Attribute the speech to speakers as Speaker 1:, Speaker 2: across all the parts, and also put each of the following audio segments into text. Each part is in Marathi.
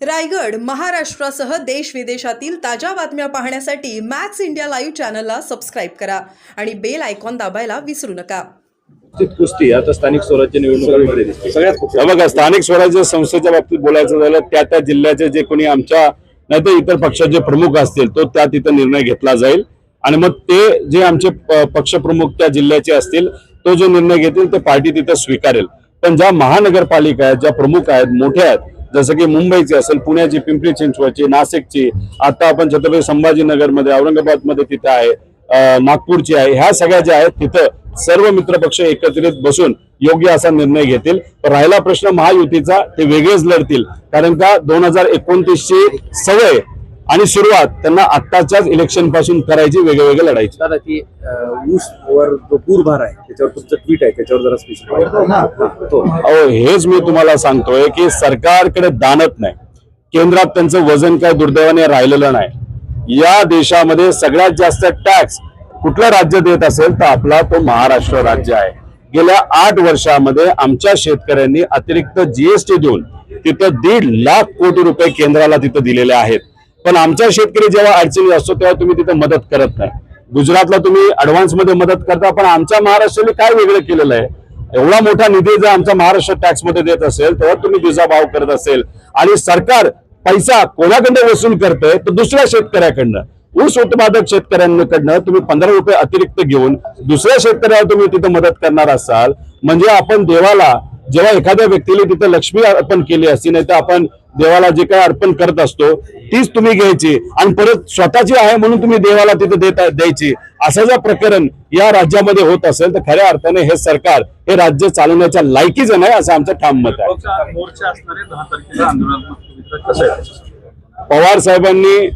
Speaker 1: रायगड महाराष्ट्रासह देश विदेशातील ताज्या बातम्या पाहण्यासाठी मॅक्स इंडिया लाईव्ह चॅनलला सबस्क्राईब करा आणि बेल आयकॉन दाबायला विसरू नका.
Speaker 2: कुस्ती आता स्थानिक स्वराज्य निवडणुकांमध्ये दिसते सगळ्यात.
Speaker 3: बघा, स्थानिक स्वराज्य संस्थेच्या बाबतीत बोलायचं झालं त्या जिल्ह्याचे जे कोणी आमच्या नाही तर इतर पक्षाचे प्रमुख असतील तो त्या तिथं निर्णय घेतला जाईल आणि मग ते जे आमचे पक्षप्रमुख त्या जिल्ह्याचे असतील तो जो निर्णय घेतील ते पार्टी तिथं स्वीकारेल. पण ज्या महानगरपालिका आहेत, ज्या प्रमुख आहेत, मोठ्या आहेत, जसं की मुंबईची असेल, पुण्याची, पिंपरी चिंचवडची, नाशिकची, आता आपण छत्रपती संभाजीनगरमध्ये, औरंगाबादमध्ये तिथे आहे, नागपूरची आहे, ह्या सगळ्या ज्या आहेत तिथं सर्व मित्रपक्ष एकत्रित बसून योग्य असा निर्णय घेतील. राहिला प्रश्न महायुतीचा, ते वेगळेच लढतील, कारण का 2029ची सवय आणि सुरुवात त्यांना आत्ताच्याच इलेक्शन पासून करायची, वेगवेगळे लढायची.
Speaker 2: दादा ती ऊस वर जो पूरभार आहे त्याच्यावर तुमचं ट्विट आहे, त्याच्यावर जरा स्पेशल
Speaker 3: हेच मी तुम्हाला सांगतोय की सरकारकडे दानत नाही, केंद्रात त्यांचं वजन काय दुर्दैवाने राहिलेलं नाही. या देशामध्ये सगळ्यात जास्त टॅक्स कुठलं राज्य देत असेल तर आपला तो महाराष्ट्र राज्य आहे. गेल्या 8 वर्षामध्ये आमच्या शेतकऱ्यांनी अतिरिक्त जीएसटी देऊन तिथं 1.5 लाख कोटी रुपये केंद्राला तिथं दिलेले आहेत. पण आमचा शेतकरी जेव्हा अडचणी असतो तेव्हा तुम्ही तिथं मदत करत नाही. गुजरातला तुम्ही ऍडव्हान्स मध्ये मदत करता, पण आमच्या महाराष्ट्राने काय वेगळं केलेलं आहे? एवढा मोठा निधी जर आमचा महाराष्ट्र टॅक्स मध्ये देत असेल तेव्हा तुम्ही दुजाभाव करत असेल आणि सरकार पैसा कोणाकडनं वसूल करतंय तर दुसऱ्या शेतकऱ्याकडनं, ऊस उत्पादक शेतकऱ्यांकडनं तुम्ही 15 रुपये अतिरिक्त घेऊन दुसऱ्या शेतकऱ्याला तुम्ही तिथं मदत करणार असाल म्हणजे आपण देवाला जेव्हा एखाद्या व्यक्तीने तिथं लक्ष्मी अर्पण केली असती, नाही तर आपण देवाला जे काय अर्पण करत असतो तीच तुम्ही घ्यायची आणि परत स्वतःची आहे म्हणून तुम्ही देवाला तिथं द्यायची, असं जर प्रकरण या राज्यामध्ये होत असेल तर खऱ्या अर्थाने हे सरकार हे राज्य चालवण्याच्या लायकीचं नाही असं आमचं ठाम मत आहे. पवार साहेबांनी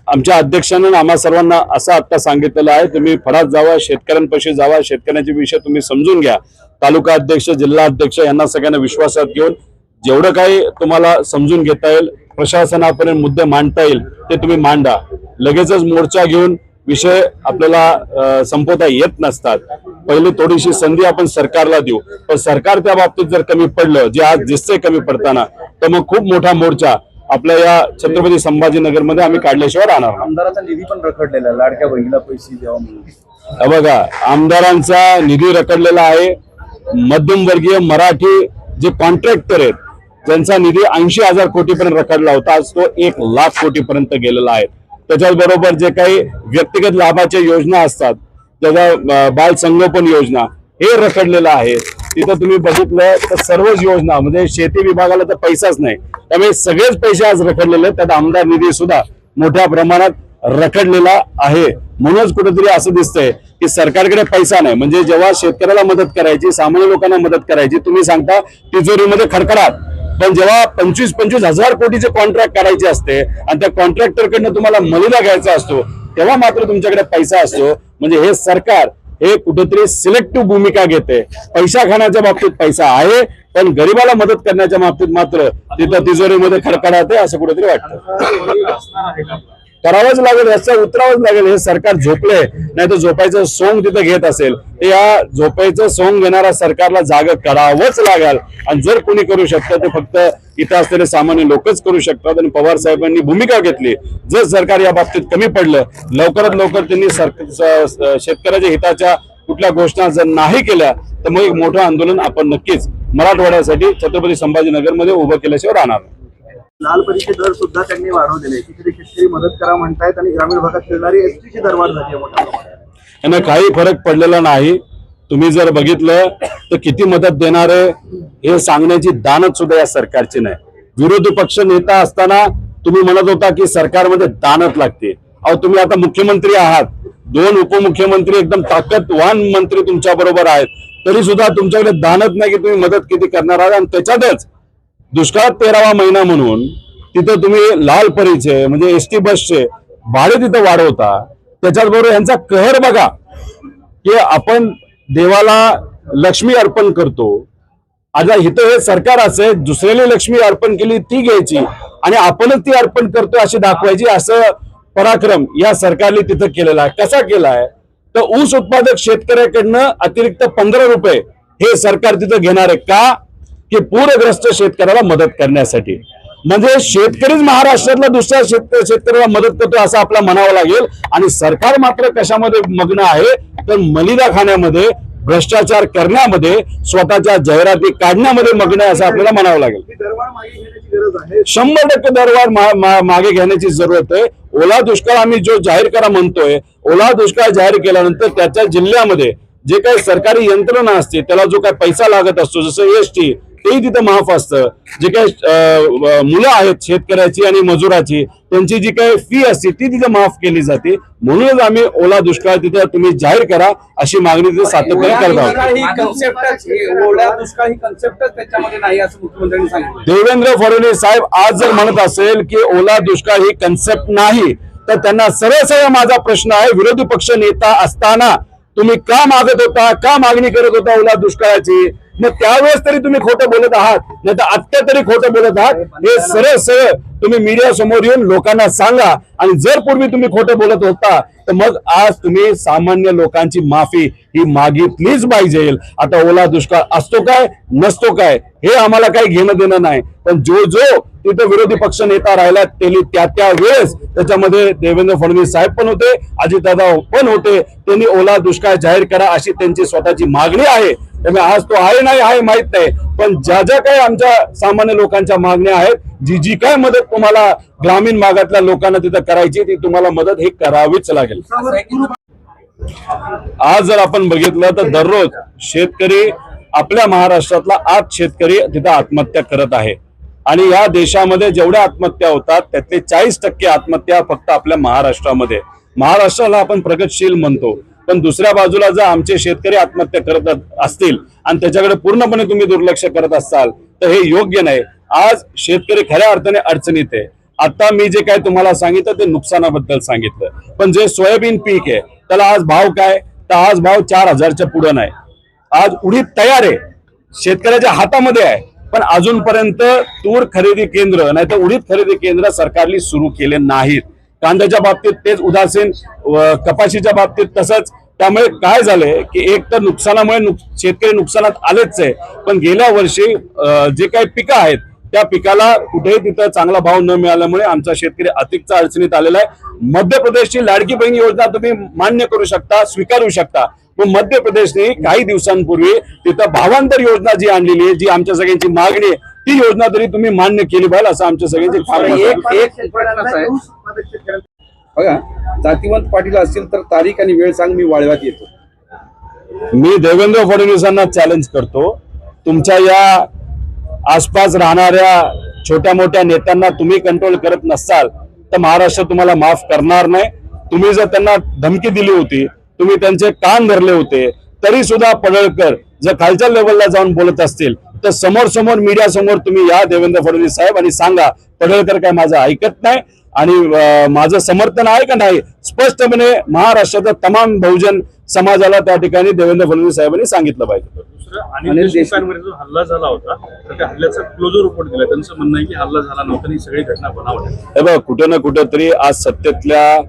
Speaker 3: आमच्या अध्यक्षांनी आम्हा सर्वांना असं आता सांगितलेलं आहे, तुम्ही फडात जावा, शेतकऱ्यांपाशी जावा, शेतकऱ्यांचे विषय तुम्ही समजून घ्या. तालुका अध्यक्ष, जिल्हा अध्यक्ष यांना सगळ्यांना विश्वासात घेऊन जेवढं काही तुम्हाला समजून घेता येईल, प्रशासनापर्यंत मुद्दे मांडता येईल ते तुम्ही मांडा. लगेचच मोर्चा घेऊन विषय आपल्याला संपवता येत नसतात. पहिले थोडीशी संधी आपण सरकारला देऊ, पण सरकार त्या बाबतीत जर कमी पडलं, जे आज दिसतंय कमी पडताना, तर मग खूप मोठा मोर्चा आपल्या या छत्रपती संभाजीनगरमध्ये आम्ही काढल्याशिवाय राहणार.
Speaker 2: आमदाराचा निधी पण रखडलेला, लाडक्या बहिणीला पैसे द्यावा म्हणून.
Speaker 3: बघा, आमदारांचा निधी रखडलेला आहे. मध्यमवर्गीय मराठी जे कॉन्ट्रॅक्टर आहेत ज्यांचा निधी 80,000 कोटीपर्यंत रखडला होता, आज तो 1 लाख कोटीपर्यंत गेलेला आहे. त्याच्याबरोबर जे काही व्यक्तिगत लाभाच्या योजना असतात, त्याचा बाल संगोपन योजना, हे रखडलेलं आहे. तिथं तुम्ही बघितलं तर सर्वच योजना म्हणजे शेती विभागाला तर पैसाच नाही, त्यामुळे सगळेच पैसे आज रखडलेले आहेत. त्यात आमदार निधी सुद्धा मोठ्या प्रमाणात रखडलेला आहे. म्हणूनच कुठेतरी असं दिसतंय की सरकारकडे पैसा नाही. म्हणजे जेव्हा शेतकऱ्याला मदत करायची, सामान्य लोकांना मदत करायची, तुम्ही सांगता तिजोरीमध्ये खडखडाट, पण जेव्हा 25-25 हजार कोटीचे कॉन्ट्रॅक्ट करायचे असते आणि त्या कॉन्ट्रॅक्टरकडनं तुम्हाला मलिदा घ्यायचा असतो तेव्हा मात्र तुमच्याकडे पैसा असतो. म्हणजे हे सरकार हे कुठेतरी सिलेक्टिव्ह भूमिका घेते. पैसा खाण्याच्या बाबतीत पैसा आहे, पण गरिबाला मदत करण्याच्या बाबतीत मात्र तिथं तिजोरीमध्ये खडखडाट आहे असं कुठेतरी वाटतं. करावंच लागेल, रस्त्यावर उतरावंच लागेल. हे सरकार झोपले, नाही तर झोपायचं सोंग तिथं घेत असेल तर या झोपायचं सोंग घेणाऱ्या सरकारला जाग करावंच लागेल. आणि जर कोणी करू शकतं ते फक्त इथं असलेले सामान्य लोकच करू शकतात. आणि पवार साहेबांनी भूमिका घेतली, जर सरकार या बाबतीत कमी पडलं, लवकरात लवकर त्यांनी शेतकऱ्याच्या हिताच्या कुठल्या घोषणा जर नाही केल्या तर मग एक मोठं आंदोलन आपण नक्कीच मराठवाड्यासाठी छत्रपती संभाजीनगरमध्ये उभं केल्याशिवाय राहणार.
Speaker 2: लाल परीचे दर सुद्धा त्यांनी वाढवलेले, किती शेतकरी मदत करा म्हणतायत आणि ग्रामीण भागात फिरणारी एसटीची दरवाढ झाली आहे मोठ्या प्रमाणात.
Speaker 3: यांना काही फरक पडलेला नाही. तुम्ही जर बघितलं तर किती मदत देणार आहे हे सांगण्याची दानत सुद्धा या सरकारची नाही. विरोधी पक्ष नेता असताना तुम्ही म्हणत होता की सरकारमध्ये दानत लागते. अहो, तुम्ही आता मुख्यमंत्री आहात, 2 उपमुख्यमंत्री एकदम ताकदवान मंत्री तुमच्या बरोबर आहेत, तरी सुद्धा तुमच्याकडे दानत नाही की तुम्ही मदत किती करणार आहात. आणि त्याच्यातच दुष्काळात 13वा महिना म्हणून तिथं तुम्ही लाल परीचे म्हणजे एसटी बसचे भाडे तिथं वाढवता. त्याच्याबरोबर यांचा कहर बघा की आपण देवाला लक्ष्मी अर्पण करतो. आता इथं हे सरकार असं दुसऱ्याला लक्ष्मी अर्पण केली ती घ्यायची आणि आपणच ती अर्पण करतोय अशी दाखवायची, असं पराक्रम या सरकारने तिथं केलेला आहे. कसा केलाय तर ऊस उत्पादक शेतकऱ्याकडनं अतिरिक्त 15 रुपये हे सरकार तिथं घेणार आहे. का? की पूरग्रस्त शेतकऱ्याला मदत करण्यासाठी. म्हणजे शेतकरीच महाराष्ट्रातला दुसऱ्या शेतकऱ्याला मदत करतो असं आपला म्हणावं लागेल. आणि सरकार मात्र कशामध्ये मग्न आहे तर मलिदा खाण्यामध्ये, भ्रष्टाचार करण्यामध्ये, स्वतःच्या जाहिराती काढण्यामध्ये मग्न आहे असं आपल्याला म्हणावं लागेल.
Speaker 2: दरवाढ मागे घेण्याची गरज आहे.
Speaker 3: 100% दरवाढ मागे घेण्याची जरूरत आहे. ओला दुष्काळ आम्ही जो जाहीर करा म्हणतोय, ओला दुष्काळ जाहीर केल्यानंतर त्याच्या जिल्ह्यामध्ये जे काही सरकारी यंत्रणा असते त्याला जो काही पैसा लागत असतो, जसं एसटी तेही तिथं माफ असतं. जे काही मुलं आहेत शेतकऱ्याची आणि मजुराची, त्यांची जी काही फी असते ती तिथं माफ केली जाते. म्हणूनच आम्ही ओला दुष्काळ तिथं तुम्ही जाहीर करा अशी मागणी तिथे सातत्याने करत आहोत.
Speaker 4: ही कन्सेप्टच ओला दुष्काळ ही कन्सेप्टच त्याच्यामध्ये नाही असं मुख्यमंत्र्यांनी सांगितलं.
Speaker 3: देवेंद्र फडणवीस साहेब आज जर म्हणत असेल की ओला दुष्काळ ही कन्सेप्ट नाही, तर त्यांना सरळ सरळ माझा प्रश्न आहे, विरोधी पक्ष नेता असताना तुम्ही का मागत होता, का मागणी करत होता ओला दुष्काळाची? मग त्यावेळेस तरी तुम्ही खोटं बोलत आहात, नाही तर आत्ता तरी खोटं बोलत आहात. हे सरळ सरळ तुम्ही मीडिया समोर येऊन लोकांना सांगा. आणि जर पूर्वी तुम्ही खोटं बोलत होता तर मग आज तुम्ही सामान्य लोकांची माफी ही मागितलीच पाहिजे. आता ओला दुष्काळ असतो काय नसतो काय हे आम्हाला काही घेणं देणं नाही, पण जो तिथं विरोधी पक्ष नेता राहिला त्या वेळेस त्याच्यामध्ये देवेंद्र फडणवीस साहेब पण होते, अजितदादा पण होते. त्यांनी ओला दुष्काळ जाहीर करा अशी त्यांची स्वतःची मागणी आहे. त्यामुळे आज तो आहे नाही आहे माहित नाही, पण ज्या काही आमच्या सामान्य लोकांच्या मागण्या आहेत, जी काय मदत तुम्हाला ग्रामीण भागातल्या लोकांना तिथं करायची ती तुम्हाला मदत हे करावीच लागेल. आज जर आपण बघितलं तर दररोज शेतकरी आपल्या महाराष्ट्रातला 8 शेतकरी तिथं आत्महत्या करत आहे. आणि या देशामध्ये जेवढ्या आत्महत्या होतात त्यातले 40% आत्महत्या फक्त आपल्या महाराष्ट्रामध्ये. महाराष्ट्राला आपण प्रगतशील म्हणतो, पण दुसऱ्या बाजूला जर आमचे शेतकरी आत्महत्या करत असतील आणि त्याच्याकडे पूर्णपणे तुम्ही दुर्लक्ष करत असाल तर हे योग्य नाही. आज शेतकरी खऱ्या अर्थाने अडचणीत आहे. आता मी जे काय तुम्हाला सांगितलं ते नुकसानाबद्दल सांगितलं, पण जे सोयाबीन पीक आहे त्याला आज भाव काय, तर आज भाव 4000च्या पुढे नाही. आज उडीद तयार आहे, शेतकऱ्याच्या हातामध्ये आहे, पण अजूनपर्यंत तूर खरेदी केंद्र नाही तर उडीद खरेदी केंद्र सरकारने सुरू केले नाहीत. कांद्याच्या बाबतीत तेच उदासीन, कपाशीच्या बाबतीत तसंच. त्यामुळे काय झालंय की एक तर नुकसानामुळे शेतकरी नुकसानात आलेच आहे, पण गेल्या वर्षी जे काही पिकं आहेत त्या पिकाला कुठेही तिथं चांगला भाव न मिळाल्यामुळे आमचा शेतकरी अधिकच अडचणीत आलेला आहे. मध्य प्रदेशची लाडकी बहीण योजना तुम्ही मान्य करू शकता, स्वीकारू शकता, पण मध्य प्रदेशने काही दिवसांपूर्वी तिथं भावांतर योजना जी आणलेली आहे, जी आमच्या सगळ्यांची मागणी आहे, ती योजना तरी तुम्ही मान्य केली पाहिजे असं आमच्या सगळ्यांचे
Speaker 4: बघा, जातीवंत पाटील असतील तर तारीख आणि वेळ सांग, मी वाळव्यात येतो.
Speaker 3: मी देवेंद्र फडणवीसांना चॅलेंज करतो, तुमच्या या आसपास राहणाऱ्या छोट्या मोठ्या नेत्यांना तुम्ही कंट्रोल करत नसाल तर महाराष्ट्र तुम्हाला माफ करणार नाही. तुम्ही जर त्यांना धमकी दिली होती, तुम्ही त्यांचे कान धरले होते, तरी सुद्धा पडळकर जर खालच्या लेवलला जाऊन बोलत असतील तर समोर मीडिया समोर तुम्ही या देवेंद्र फडणवीस साहेब आणि सांगा पडळकर काय माझं ऐकत नाही आणि माझं समर्थन आहे का नाही. स्पष्टपणे महाराष्ट्राच्या तमाम बहुजन समाजाला त्या ठिकाणी देवेंद्र फडणवीस साहेबांनी सांगितलं पाहिजे.
Speaker 5: अनिल देशमुखांवर जो हल्ला झाला होता तर त्या हल्ल्याचा क्लोजर रिपोर्ट दिला. त्यांचं म्हणणं आहे की हल्ला झाला नव्हता, ही सगळी घटना बनावट आहे.
Speaker 3: हे बघ, कुठं ना कुठं तरी आज सत्तेतल्या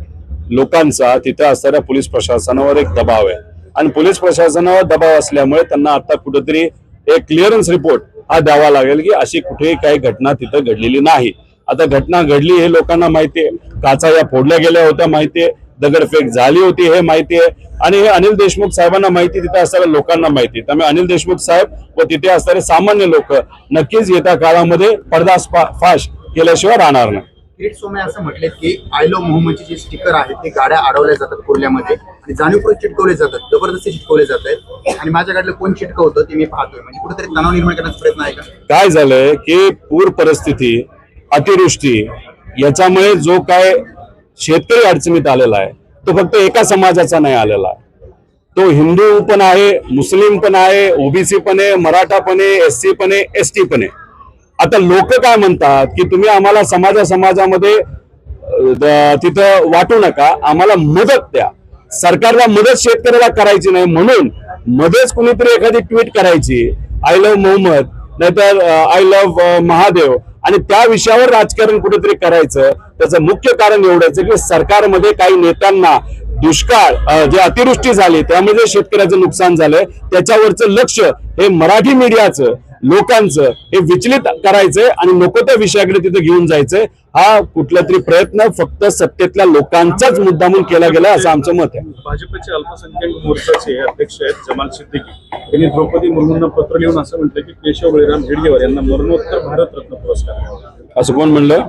Speaker 3: लोकांचा तिथे असणाऱ्या पोलीस प्रशासनावर एक दबाव आहे आणि पोलीस प्रशासनावर दबाव असल्यामुळे त्यांना आता कुठेतरी एक क्लिअरन्स रिपोर्ट हा द्यावा लागेल की अशी कुठेही काही घटना तिथं घडलेली नाही. आता घटना घडली हे लोकांना माहितीये, काचा या फोडल्या गेल्या होत्या माहितीये, दगडफेक झाली होती हे माहितीये, आणि हे अनिल देशमुख साहेबांना माहिती, तिथे असणाऱ्या लोकांना माहिती. त्यामुळे अनिल देशमुख साहेब व तिथे असणारे सामान्य लोक नक्कीच येत्या काळामध्ये पर्दाफाश केल्याशिवाय राहणार नाही.
Speaker 6: किरीट सोमय असं म्हटले की आय लव्ह मोहम्मदचे जे स्टिकर आहेत ते गाड्या अडवल्या जातात कुर्ल्यामध्ये आणि जाणीवपूर्वक चिटकवले जातात, जबरदस्ती चिटकवले जात आहेत आणि माझ्याकडलं कोण चिटकवतं ते मी पाहतोय. म्हणजे कुठेतरी तणाव निर्माण करण्याचा प्रयत्न आहे का? काय
Speaker 3: झालंय की पूर परिस्थिती, अतिवृष्टी याच्यामुळे जो काय शेतकरी अडचणीत आलेला आहे तो फक्त एका समाजाचा नाही आलेला आहे, तो हिंदू पण आहे, मुस्लिम पण आहे, ओबीसी पण आहे, मराठा पण आहे, एससी पण आहे, एसटी पण आहे. आता लोक काय म्हणतात की तुम्ही आम्हाला समाजामध्ये तिथं वाटू नका, आम्हाला मदत द्या. सरकारला मदत शेतकऱ्याला करायची नाही म्हणून मध्येच कुणीतरी एखादी ट्विट करायची आय लव्ह मोहम्मद नाहीतर आय लव्ह महादेव आणि त्या विषयावर राजकारण कुठेतरी करायचं. त्याचं मुख्य कारण एवढंच की सरकारमध्ये काही नेत्यांना दुष्काळ जे अतिवृष्टी झाली त्यामध्ये शेतकऱ्याचं नुकसान झालंय त्याच्यावरचं लक्ष हे मराठी मीडियाचं लोकांचं हे विचलित करायचंय आणि नको त्या विषयाकडे तिथे घेऊन जायचंय. हा कुठला तरी प्रयत्न फक्त सत्तेतल्या लोकांचाच मुद्दामून केला गेला असं आमचं मत आहे.
Speaker 5: भाजपचे अल्पसंख्याक मोर्चाचे अध्यक्ष आहेत जमाल सिद्दीकी यांनी द्रौपदी मुर्मूंना पत्र लिहून असं म्हटलं की केशव बळीराम हेडगेवार यांना मरणोत्तर भारतरत्न पुरस्कार मिळाला.
Speaker 3: असं कोण म्हणलं?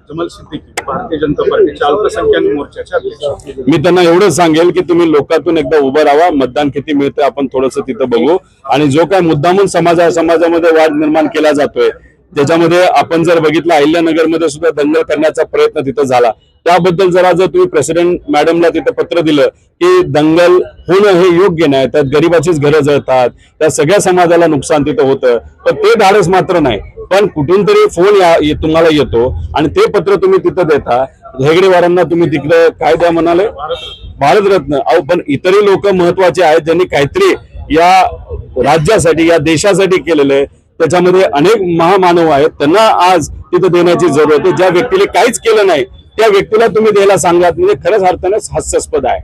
Speaker 5: जमाल सिद्दीकी भारतीय जनता पार्टीच्या अल्पसंख्याक मोर्चाचे अध्यक्ष.
Speaker 3: मी त्यांना एवढं सांगेल की तुम्ही लोकातून एकदा उभं राहा, मतदान किती मिळतं आपण थोडंसं तिथं बघू, आणि जो काय मुद्दामून समाजामध्ये वाद निर्माण केला जातोय त्याच्यामध्ये आपण जर बघितलं अहिल्यानगरमध्ये सुद्धा दंगल करण्याचा प्रयत्न तिथं झाला. त्याबद्दल जर तुम्ही प्रेसिडेंट मॅडमला तिथे पत्र दिलं की दंगल होणं हे योग्य नाही, त्यात गरिबाचीच घरं जळतात, त्या सगळ्या समाजाला नुकसान तिथं होतं, पण ते धाडस मात्र नाही. पण कुठून तरी फोन तुम्हाला येतो आणि ते पत्र तुम्ही तिथं देता. हेगडेवारांना तुम्ही तिकडं काय द्या म्हणाले? भारतरत्न. अहो पण इतरही लोक महत्वाचे आहेत ज्यांनी काहीतरी या राज्यासाठी या देशासाठी केलेलं आहे. त्याच्यामध्ये अनेक महामानव आहेत, त्यांना आज तिथं देण्याची जरूरत आहे. ज्या व्यक्तीने काहीच केलं नाही त्या व्यक्तीला तुम्ही द्यायला सांगा, म्हणजे खरंच अर्थाने हास्यास्पद आहे.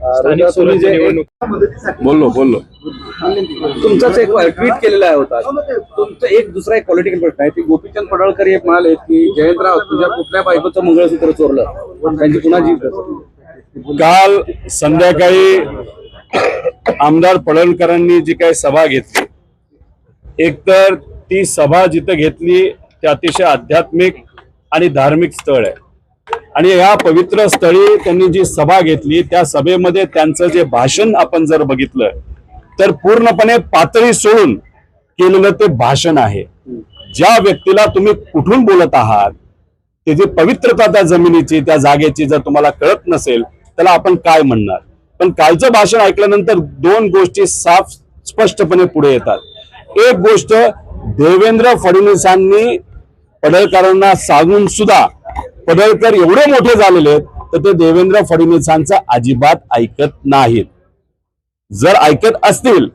Speaker 3: बोललो
Speaker 4: तुमचाच एक ट्विट केलेला होता. तुमचं एक दुसरा एक पॉलिटिकल प्रश्न आहे. ते गोपीचंद पडळकर एक म्हणाले की जयंतराव तुझ्या कुठल्या बायकोचं मंगळसूत्र चोरलं, त्यांची कुणाची?
Speaker 3: काल संध्याकाळी आमदार पडळकरांनी जी काही सभा घेतली, एकतर ती सभा जिथं घेतली ते अतिशय आध्यात्मिक आणि धार्मिक स्थळ आहे, आणि या पवित्र स्थळी त्यांनी जी सभा घेतली त्या सभेमध्ये त्यांचं जे भाषण आपण जर बघितलं तर पूर्णपणे पातळी सोडून केलेलं ते भाषण आहे. ज्या व्यक्तीला तुम्ही कुठून बोलत आहात त्याची पवित्रता त्या जमिनीची त्या जागेची जर तुम्हाला कळत नसेल त्याला आपण काय म्हणणार? पण कालचं भाषण ऐकल्यानंतर दोन गोष्टी साफ स्पष्टपणे पुढे येतात. एक गोष्ट, देवेंद्र फडणवीसांनी पडळकरांना सांगून सुद्धा पडळकर एवढे मोठे झालेले आहेत तर ते देवेंद्र फडणवीसांचं अजिबात ऐकत नाहीत. जर ऐकत असतील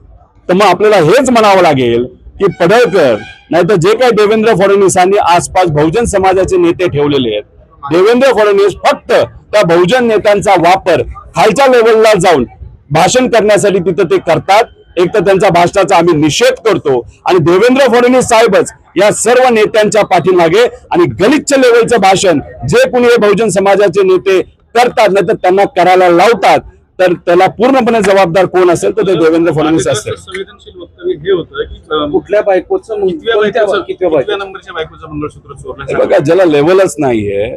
Speaker 3: तर मग आपल्याला हेच म्हणावं लागेल की पडळकर नाही तर जे काही देवेंद्र फडणवीसांनी आसपास बहुजन समाजाचे नेते ठेवलेले आहेत, देवेंद्र फडणवीस फक्त त्या बहुजन नेत्यांचा वापर खालच्या लेवलला जाऊन भाषण करण्यासाठी तिथं ते करतात. एक तर त्यांच्या भाषणाचा आम्ही निषेध करतो आणि देवेंद्र फडणवीस साहेबच या सर्व नेत्यांच्या पाठीमागे आणि गलिच्छ लेवलचं भाषण जे कोणी हे बहुजन समाजाचे नेते करतात नाही तर त्यांना करायला लावतात, तर त्याला पूर्णपणे जबाबदार कोण असेल तर ते देवेंद्र फडणवीस असतील.
Speaker 5: संवेदनशील वक्तव्य हे होतं की
Speaker 4: कुठल्या बायकोचं
Speaker 5: कितव्या नंबरच्या बायकोचं मंगळसूत्र चोरलं.
Speaker 3: बघा, ज्याला लेवलच नाहीये,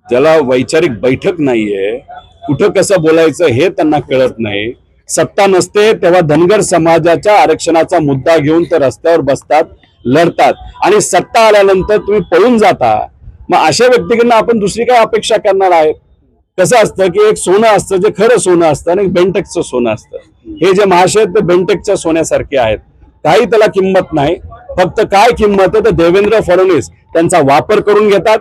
Speaker 3: ज्याला वैचारिक बैठक नाहीये, कुठं कसं बोलायचं हे त्यांना कळत नाही. सत्ता नसते तेव्हा धनगर समाजाच्या आरक्षणाचा मुद्दा घेऊन ते रस्त्यावर बसतात, लढतात, आणि सत्ता आल्यानंतर तुम्ही पळून जाता. मग अशा व्यक्तीकडनं आपण दुसरी काय अपेक्षा करणार आहेत? कसं असतं की एक सोनं असतं जे खरं सोनं असतं आणि बेंटेक्सचं सोनं असतं. हे जे महाशय आहेत ते बेंटेक्सच्या सोन्यासारखे आहेत, काही त्याला किंमत नाही. फक्त काय किंमत आहे तर देवेंद्र फडणवीस त्यांचा वापर करून घेतात.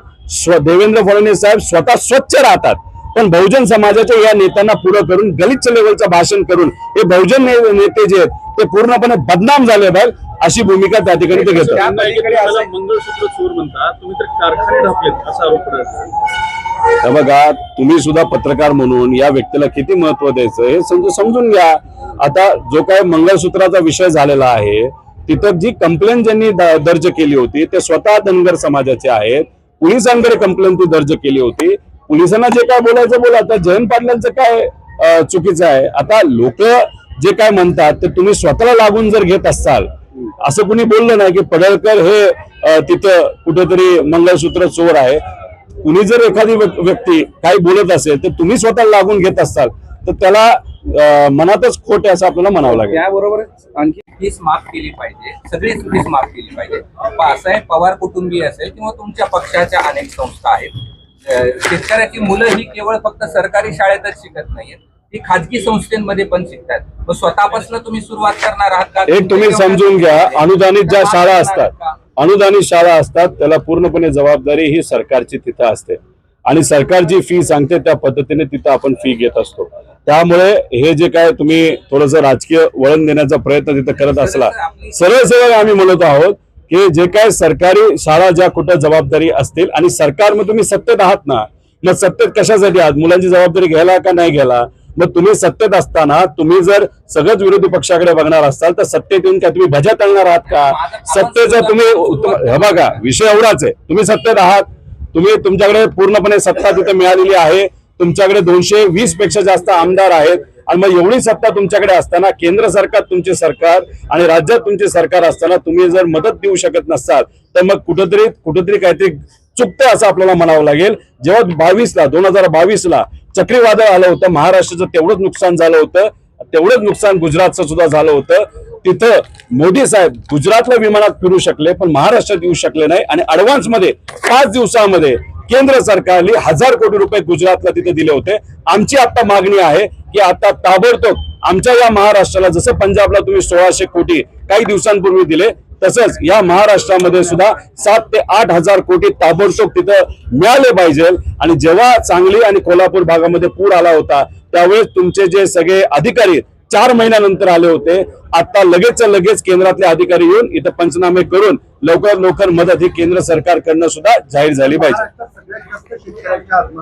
Speaker 3: देवेंद्र फडणवीस साहेब स्वतः स्वच्छ राहतात, पण बहुजन समाजाच्या या नेत्यांना पुढं करून गलिच्छ लेवलचं भाषण करून हे बहुजन नेते जे आहेत ते पूर्णपणे बदनाम झाले पाहिजे अशी भूमिका त्या ठिकाणी ते घेतात.
Speaker 5: मंगळसूत्र चोर म्हणतात, तुम्ही तर कारखाने ढापलेत असा आरोप करत.
Speaker 3: बघा, तुम्ही सुद्धा पत्रकार म्हणून या व्यक्तीला किती महत्व द्यायचं हे समजून घ्या. आता जो काय मंगळसूत्राचा विषय झालेला आहे तिथं जी कंप्लेंट ज्यांनी दर्ज केली होती ते स्वतः धनगर समाजाचे आहेत. पोलिसांकडे कंप्लेंट ती दर्ज केली होती. पोलिसांना जे काय बोलायचं बोला. आता जयंत पाटलांचं काय चुकीचं आहे? आता लोक जे काय म्हणतात ते तुम्ही स्वतःला लागून जर घेत असाल, असं कुणी बोललं नाही की पडळकर हे तिथं कुठेतरी मंगळसूत्र चोर आहे. कुणी जर एखादी व्यक्ती काही बोलत असेल तर तुम्ही स्वतःला लागून घेत असाल तर त्याला मनातच खोट आहे असं आपल्याला म्हणावं लागेल.
Speaker 4: त्याबरोबरच आणखी
Speaker 7: फीस माफ केली पाहिजे, सगळीच फीस माफ केली पाहिजे. असं आहे, पवार कुटुंबीय असेल किंवा तुमच्या पक्षाच्या अनेक संस्था आहेत. शेतकऱ्याची मुलं ही केवळ फक्त सरकारी शाळेतच शिकत नाहीत, ती खाजगी संस्थेमध्ये पण शिकतात. मग स्वतःपासून तुम्ही सुरुवात करणार आहात का?
Speaker 3: एक तुम्ही समजून घ्या, अनुदानित ज्या शाळा असतात, अनुदानित शाळा असतात त्याला पूर्णपणे जबाबदारी ही सरकारची तिथं असते आणि सरकार जी फी सांगते त्या पद्धतीने तिथं आपण फी घेत असतो. त्यामुळे हे जे काय तुम्ही थोडंसं राजकीय वळण देण्याचा प्रयत्न तिथं करत असला, सरळ सरळ आम्ही म्हणत आहोत की जे काय सरकारी शाळा ज्या कुठं जबाबदारी असतील आणि सरकारमध्ये तुम्ही सत्तेत आहात ना, मग सत्तेत कशासाठी आहात? मुलांची जबाबदारी घ्यायला का नाही घ्यायला? मग तुम्ही सत्तेत असताना तुम्ही जर सगळंच विरोधी पक्षाकडे बघणार असाल तर सत्तेत येऊन काय तुम्ही भजा तळणार आहात का? सत्तेचं तुम्ही हे बघा, विषय एवढाच आहे, तुम्ही सत्तेत आहात, तुम्ही तुमच्याकडे पूर्णपणे सत्ता तिथे मिळालेली आहे, तुमच्याकडे 220 पेक्षा जास्त आमदार आहेत, आणि मग एवढी सत्ता तुमच्याकडे असताना केंद्र सरकार तुमचे सरकार आणि राज्यात तुमचे सरकार असताना तुम्ही जर मदत देऊ शकत नसाल तर मग कुठेतरी काहीतरी चुकतं असं आपल्याला म्हणावं लागेल. जेव्हा 2022ला चक्रीवादळ आलं होतं, महाराष्ट्राचं तेवढंच नुकसान झालं होतं, तेवढंच नुकसान गुजरातचं सुद्धा झालं होतं. तिथं मोदी साहेब गुजरातला विमानात फिरू शकले पण महाराष्ट्रात येऊ शकले नाही, आणि ऍडव्हान्स मध्ये 5 दिवसामध्ये केंद्र सरकारने 1000 कोटी रुपये गुजरातला तिथे दिले होते. आमची आता मागणी आहे की आता ताबडतोब आमच्या या महाराष्ट्राला जसं पंजाबला तुम्ही 1600 कोटी काही दिवसांपूर्वी दिले तसंच या महाराष्ट्रामध्ये सुद्धा 7 ते 8 हजार कोटी ताबडतोब तिथं मिळाले पाहिजे. आणि जेव्हा सांगली आणि कोल्हापूर भागामध्ये पूर आला होता त्यावेळेस तुमचे जे सगळे अधिकारी 4 महिन्यानंतर आले होते, आता लगेच केंद्रातले अधिकारी येऊन इथं पंचनामे करून लवकर मदत ही केंद्र सरकारकडनं सुद्धा जाहीर झाली पाहिजे.
Speaker 2: महाराष्ट्रात सगळ्यात जास्त शेतकऱ्यांच्या आत्महत्या